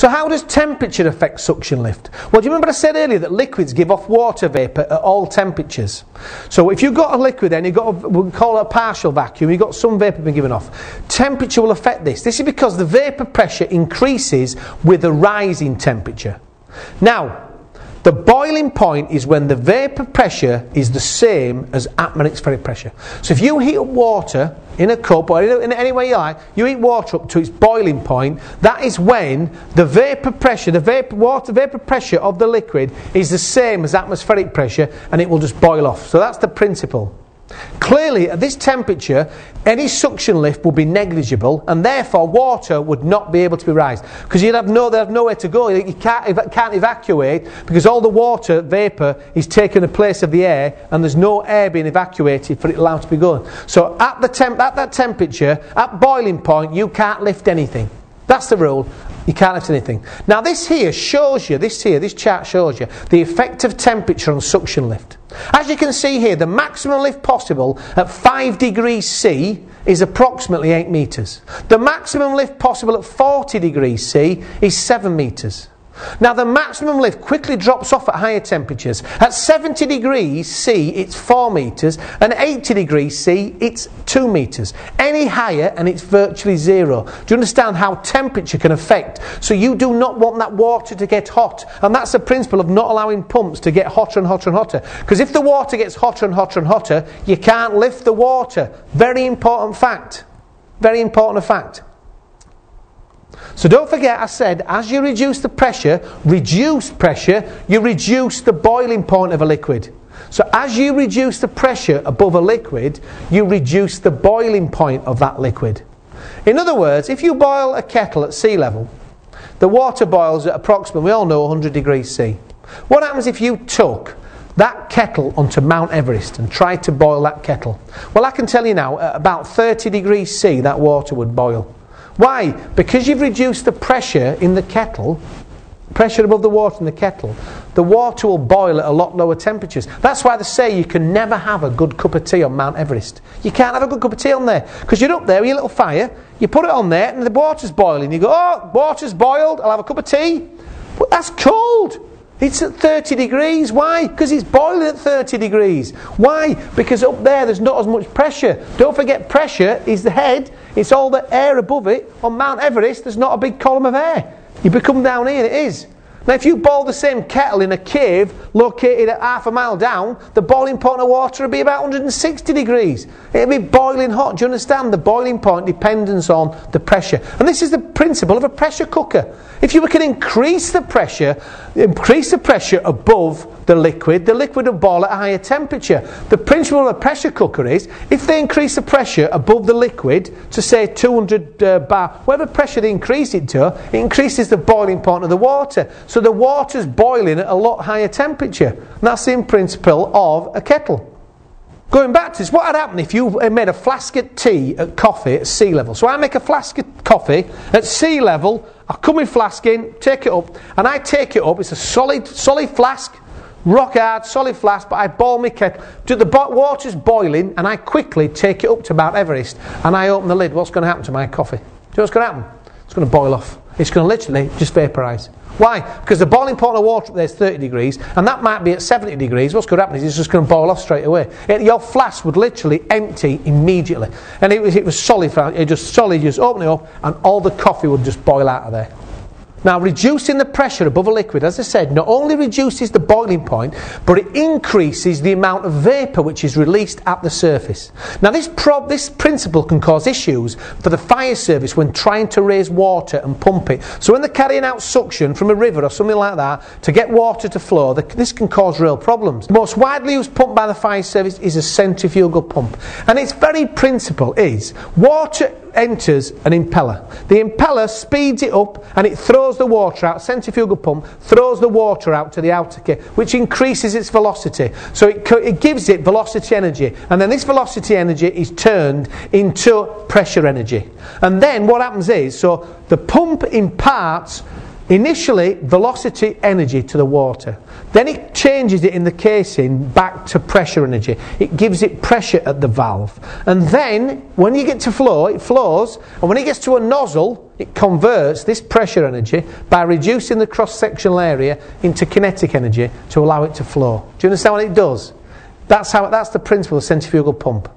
So how does temperature affect suction lift? Well, do you remember I said earlier that liquids give off water vapour at all temperatures? So if you've got a liquid and you've got we'll call it a partial vacuum, you've got some vapour being given off. Temperature will affect this. This is because the vapour pressure increases with a rise in temperature. Now, the boiling point is when the vapour pressure is the same as atmospheric pressure. So if you heat up water in a cup or in any way you like, you heat water up to its boiling point, that is when the vapour pressure, the vapour pressure of the liquid is the same as atmospheric pressure, and it will just boil off. So that's the principle. Clearly, at this temperature, any suction lift will be negligible, and therefore water would not be able to be raised because they'd have nowhere to go. You can't evacuate because all the water vapour is taking the place of the air, and there's no air being evacuated for it allowed to be going. So at that temperature, at boiling point, you can't lift anything. That's the rule. You can't lift anything. Now this chart shows you the effect of temperature on suction lift. As you can see here, the maximum lift possible at 5 degrees C is approximately 8 metres. The maximum lift possible at 40 degrees C is 7 metres. Now the maximum lift quickly drops off at higher temperatures. At 70 degrees C it's 4 metres, and 80 degrees C it's 2 metres. Any higher and it's virtually zero. Do you understand how temperature can affect? So you do not want that water to get hot, and that's the principle of not allowing pumps to get hotter and hotter and hotter, because if the water gets hotter and hotter and hotter, you can't lift the water. Very important fact. Very important fact. So don't forget, I said, as you reduce the pressure, you reduce the boiling point of a liquid. So as you reduce the pressure above a liquid, you reduce the boiling point of that liquid. In other words, if you boil a kettle at sea level, the water boils at approximately, we all know, 100 degrees C. What happens if you took that kettle onto Mount Everest and tried to boil that kettle? Well, I can tell you now, at about 30 degrees C, that water would boil. Why? Because you've reduced the pressure in the kettle, pressure above the water in the kettle, the water will boil at a lot lower temperatures. That's why they say you can never have a good cup of tea on Mount Everest. You can't have a good cup of tea on there, because you're up there with your little fire, you put it on there and the water's boiling. You go, oh, water's boiled, I'll have a cup of tea. But that's cold. It's at 30 degrees. Why? Because it's boiling at 30 degrees. Why? Because up there there's not as much pressure. Don't forget, pressure is the head. It's all the air above it. On Mount Everest there's not a big column of air. You come down here and it is. Now if you boil the same kettle in a cave located at half a mile down, the boiling point of water would be about 160 degrees. It'll be boiling hot. Do you understand? The boiling point depends on the pressure. And this is the principle of a pressure cooker. If you can increase the pressure above the liquid will boil at a higher temperature. The principle of a pressure cooker is, if they increase the pressure above the liquid to say 200 bar, whatever pressure they increase it to, it increases the boiling point of the water. So the water's boiling at a lot higher temperature. And that's the principle of a kettle. Going back to this, what would happen if you made a flask of tea at coffee at sea level? So I make a flask of coffee at sea level, I come with flask in, take it up, and I take it up, it's a solid flask, rock hard, solid flask, but I boil my kettle. The water's boiling, and I quickly take it up to Mount Everest, and I open the lid. What's going to happen to my coffee? Do you know what's going to happen? It's going to boil off. It's going to literally just vaporise. Why? Because the boiling point of water up there is 30 degrees, and that might be at 70 degrees. What's going to happen is it's just going to boil off straight away. Your flask would literally empty immediately. And it was solid. You just open it up, and all the coffee would just boil out of there. Now, reducing the pressure above a liquid, as I said, not only reduces the boiling point, but it increases the amount of vapour which is released at the surface. Now, this principle can cause issues for the fire service when trying to raise water and pump it. So when they're carrying out suction from a river or something like that to get water to flow, this can cause real problems. The most widely used pump by the fire service is a centrifugal pump. And its very principle is water enters an impeller. The impeller speeds it up and it throws the water out. Centrifugal pump throws the water out to the outer kit, which increases its velocity. So it gives it velocity energy, and then this velocity energy is turned into pressure energy. And then what happens is, so the pump imparts initially velocity energy to the water. Then it changes it in the casing back to pressure energy. It gives it pressure at the valve. And then when you get to flow, it flows, and when it gets to a nozzle, it converts this pressure energy by reducing the cross-sectional area into kinetic energy to allow it to flow. Do you understand what it does? That's the principle of centrifugal pump.